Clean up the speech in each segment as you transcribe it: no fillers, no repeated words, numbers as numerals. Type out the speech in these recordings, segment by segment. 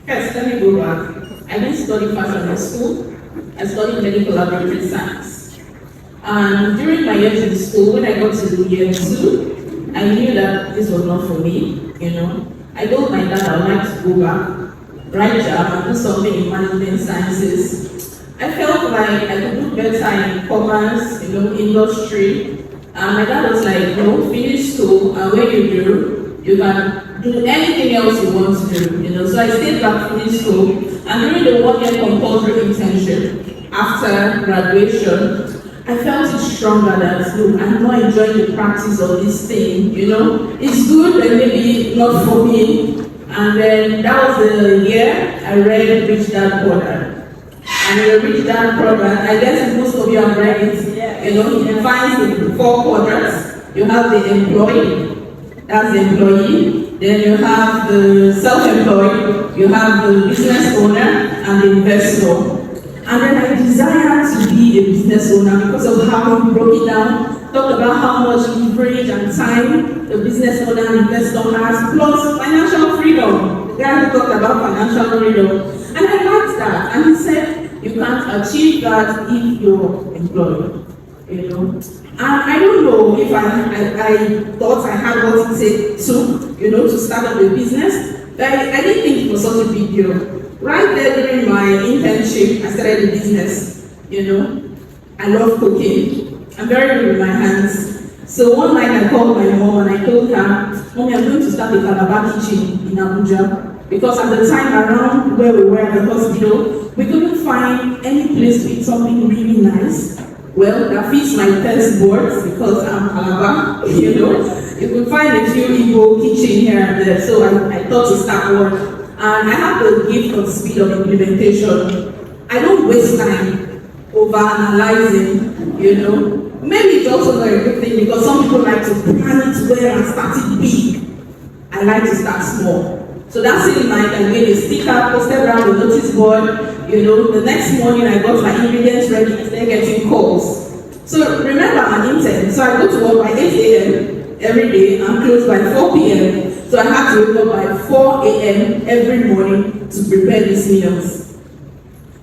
Yes, let me go back. I didn't study fashion in school. I studied medical laboratory science. And during my years in school, when I got to year two, I knew that this was not for me. I told my dad I would like to go back, write job, and do something in management sciences. I felt like I could do better in commerce, industry. And my dad was like, no, finish school, and when you do, you can do anything else you want to do. So I stayed back, finished school, and during the 1 year compulsory internship after graduation, I felt it stronger that, look, I'm not enjoying the practice of this thing, It's good, but maybe not for me. And then that was the year I read Rich Dad Poor Dad. And in the Rich Dad Poor Dad, I guess most of you have read it. It defines the 4 quadrants. You have the employee, that's the employee. Then you have the self-employed, you have the business owner, and the investor. And then I desire to be a business owner because of how we broke it down, talked about how much leverage and time the business owner and investor has, plus financial freedom. The guy who talked about financial freedom. And I liked that. And he said, you can't achieve that if you're employed. And I don't know if I thought I had what it took, to start up a business. But I didn't think it was such a big deal. Right there during my internship, I started a business. I love cooking. I'm very good with my hands. So one night I called my mom and I told her, Mommy, I'm going to start a Calabar kitchen in Abuja. Because at the time around where we were at the hospital, we couldn't find any place to eat something really nice. Well, that fits my test boards because I'm Calabar, You could find a few Igbo kitchen here and there. So I thought to start one. And I have the gift of speed of implementation. I don't waste time over analyzing, Maybe it's also not a good thing because some people like to plan it well and start it big. I like to start small. So that's in mind. I made a sticker, posted around the notice board. The next morning I got my ingredients ready, instead getting calls. So remember, I'm an intern. So I go to work by 8 a.m. every day and close by 4 p.m. So I had to wake up by 4 a.m. every morning to prepare these meals.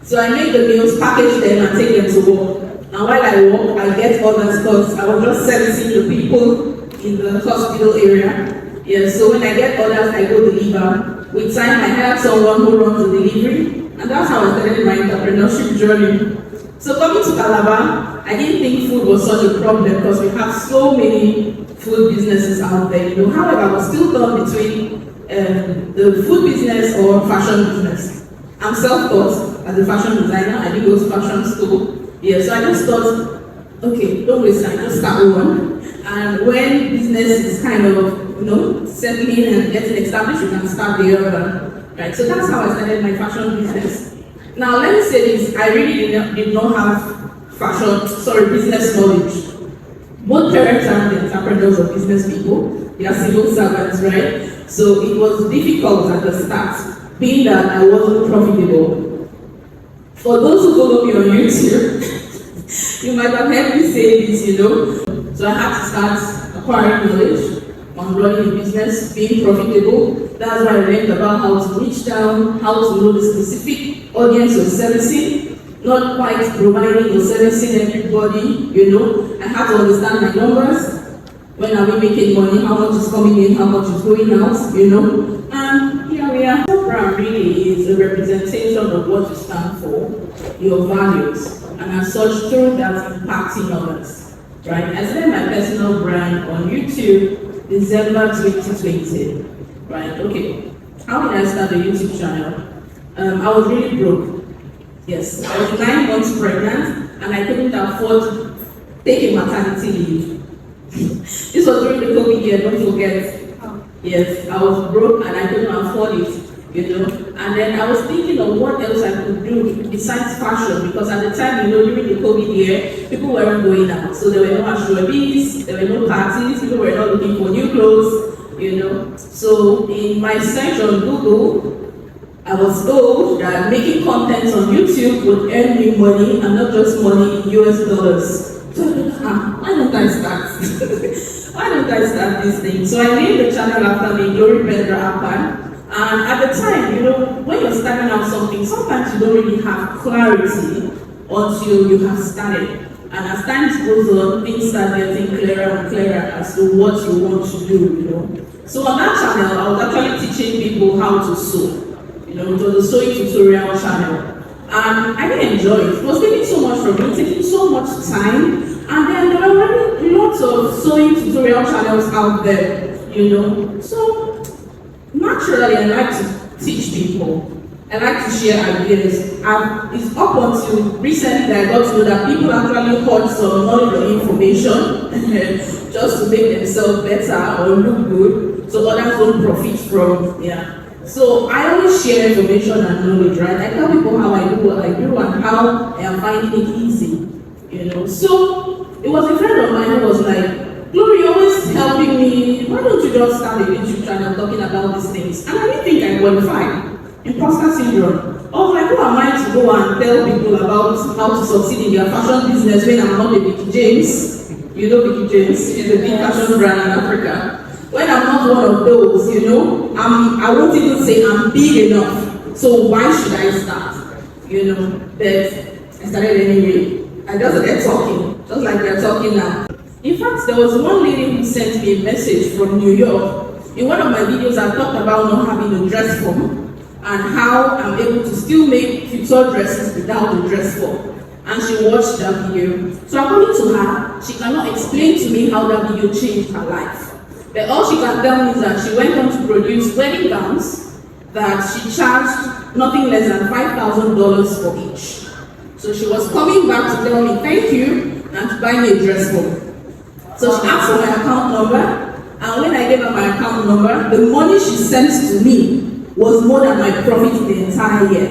So I make the meals, package them, and take them to work. And while I work, I get orders because I was just servicing the people in the hospital area. So when I get orders, I go deliver. With time, I have someone who runs the delivery. And that's how I started my entrepreneurship journey. So coming to Calabar, I didn't think food was such a problem because we have so many food businesses out there. However, I was still torn between the food business or fashion business. I'm self-taught as a fashion designer. I didn't go to fashion school. So I just thought, okay, don't waste time, just start one. And when business is kind of, settling and getting established, you can start the other. Right? So that's how I started my fashion business. Now, let me say this, I really did not have business knowledge. Both parents are the entrepreneurs or business people. They are civil servants, right? So it was difficult at the start, being that I wasn't profitable. For those who follow me on YouTube, you might have heard me say this, So I had to start acquiring knowledge on running a business, being profitable. That's why I learned about how to reach down, how to know the specific audience you're servicing, not quite providing or servicing everybody, I had to understand my numbers. When are we making money? How much is coming in? How much is going out? And here we are. Brand really is a representation of what you stand for, your values, and as such, through that, impacting others. Right? I started my personal brand on YouTube December 2020. Right? Okay. How did I start the YouTube channel? I was really broke. Yes, I was 9 months pregnant and I couldn't afford taking maternity leave. This was during the COVID year, don't forget. Yes, I was broke and I couldn't afford it, And then I was thinking of what else I could do besides fashion, because at the time, during the COVID year, people weren't going out. So there were no ashwabis, there were no parties, people were not looking for new clothes, So in my search on Google, I was told that making content on YouTube would earn me money, and not just money in US dollars. So why don't I start? Why don't I start this thing? So I named the channel after me, Glory Pedra Apan. And at the time, when you're starting out something, sometimes you don't really have clarity until you have started. And as time goes on, things start getting clearer and clearer as to what you want to do, you know. So on that channel, I was actually teaching people how to sew. You know, it was a sewing tutorial channel. And I didn't enjoy it. It was taking so much from me, taking so much time. And then there were already lots of sewing tutorial channels out there, you know. So naturally, I like to teach people. I like to share ideas. And it's up until recently that I got to know that people actually hoard some knowledge or information just to make themselves better or look good, so others don't profit from. Yeah. So I always share information and knowledge, right? I tell people how I do what I do and how I am finding it easy, you know. So it was a friend of mine who was like, "Glory, you're always helping me. Why don't you just start a YouTube channel talking about these things?" And I didn't think I qualified. Imposter syndrome. I was like, who am I to go and tell people about how to succeed in their fashion business when I'm not a Vicky James? You know Vicky James, she's a big fashion brand in Africa. When I'm not one of those, you know, I won't even say I'm big enough. So why should I start? You know, but I started anyway. I just started talking, just like we're talking now. In fact, there was one lady who sent me a message from New York. In one of my videos, I talked about not having a dress form and how I'm able to still make couture dresses without a dress form. And she watched that video. So according to her, she cannot explain to me how that video changed her life. But all she can tell me is that she went on to produce wedding gowns that she charged nothing less than $5,000 for each. So she was coming back to tell me thank you and to buy me a dress form. So she asked for my account number, and when I gave her my account number, the money she sent to me was more than my profit in the entire year.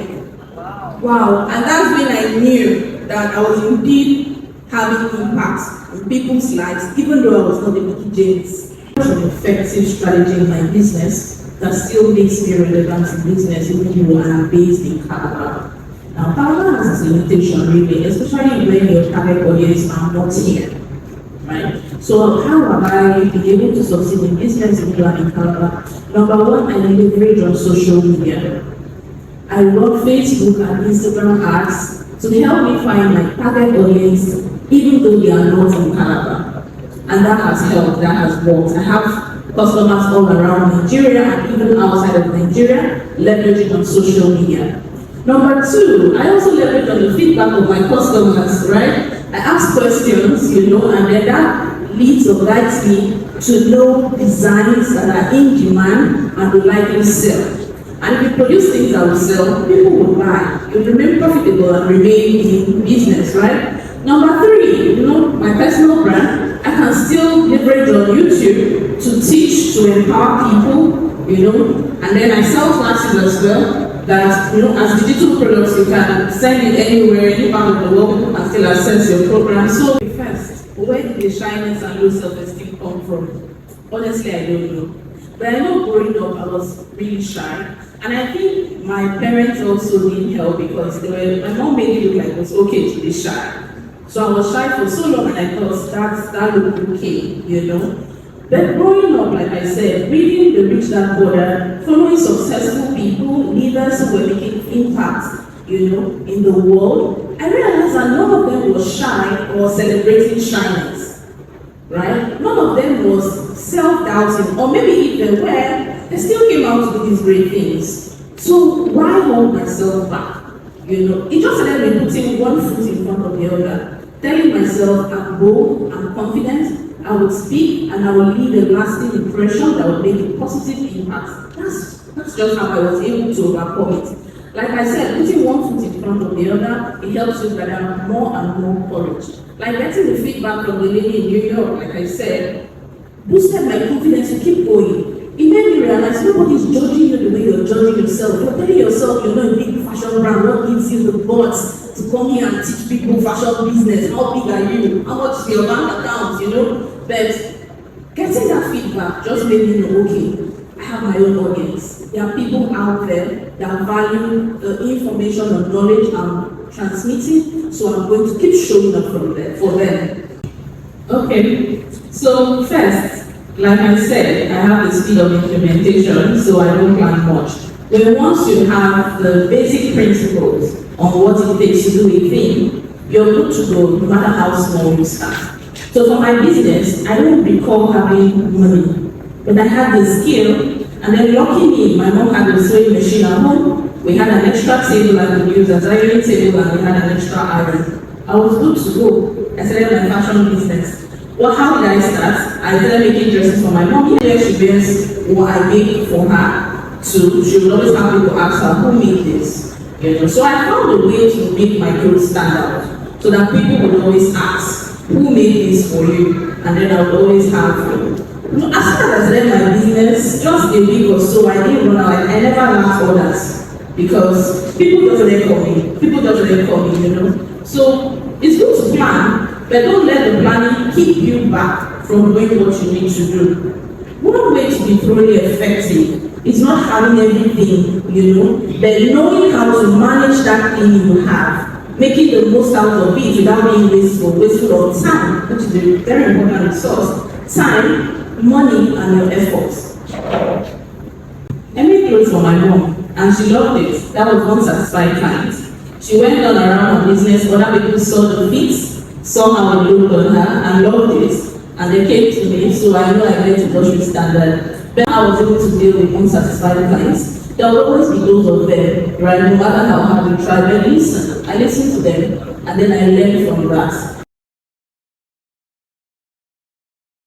Wow. And that's when I knew that I was indeed having impact in people's lives, even though I was not a Vicky James. An effective strategy in my business that still makes me relevant in business, even though I'm based in Canada. Now, Canada has its limitation, really, especially when your target audience are not here. Right? So how have I been able to succeed in business in Canada? Number one, I leverage on social media. I run Facebook and Instagram ads to help me find my target audience, even though they are not in Canada. And that has helped, that has worked. I have customers all around Nigeria and even outside of Nigeria, leveraging on social media. Number two, I also leverage on the feedback of my customers, right? I ask questions, you know, and then that leads or guides me to know designs that are in demand and will likely sell. And if you produce things that will sell, people will buy. You'll remain profitable and remain in business, right? Number three, you know, my personal brand, I can still leverage on YouTube to teach, to empower people, you know, and then I sell classes as well. That, you know, as digital products, you can send it anywhere, any part of the world, people can still access your program. So first, where did the shyness and low self-esteem come from? Honestly, I don't know. But I know growing up, I was really shy. And I think my parents also didn't help because my mom made it look like it was okay to be shy. So I was shy for so long and I thought that looked okay, you know. But growing up, like I said, reading the Rich Dad Poor Dad, following successful people, leaders who were making impact, you know, in the world, I realized that none of them was shy or celebrating shyness, right? None of them was self-doubting, or maybe if they were, they still came out to do these great things. So why hold myself back? You know, it just started me putting one foot in front of the other, telling myself I'm bold, I'm confident, I would speak and I would leave a lasting impression that would make a positive impact. That's just how I was able to overcome it. Like I said, putting one foot in front of the other, it helps you gather more and more courage. Like getting the feedback from the lady in New York, like I said, boosted my confidence to keep going. It made me realize nobody's judging you the way you're judging yourself. You're telling yourself you're not a big fashion brand. What gives you the guts to come here and teach people fashion business? How big are you? How much is your bank account? You know? But getting that feedback just made me know, okay, I have my own audience. There are people out there that value the information and knowledge I'm transmitting, so I'm going to keep showing up for them. Okay, so first, like I said, I have the speed of implementation, so I don't plan much. when once you have the basic principles on what it takes to do a thing, you're good to go, no matter how small you start. So for my business, I don't recall having money, but I had the skill, and then luckily my mom had a sewing machine at home. We had an extra table I could use as ironing table, and we had an extra iron. I was good to go. I started my fashion business. Well, how did I start? I started making dresses for my mom. Here she wears what I make for her. So she would always have people ask her, who made this? You know? So I found a way to make my clothes stand out, so that people would always ask, who made this for you? And then I would always have them. You know, as far as I led my business, just a week or so, I didn't run out. I never laughed orders because people just call me. People just call me, you know. So it's good to plan, but don't let the planning keep you back from doing what you need to do. One way to be truly effective is not having everything, you know, but knowing how to manage that thing you have, making the most out of it without being wasteful of time, which is a very important resource. Time, money, and your efforts. I made clothes for my mom, and she loved it. That was one satisfied client. She went on around her business, other people saw the fits, saw how it looked on her, and loved it. And they came to me, so I know I get industry standard. Then I was able to deal with unsatisfied clients. There will always be those of them, right? No matter how hard we try, but listen. I listen to them, and then I learn from that.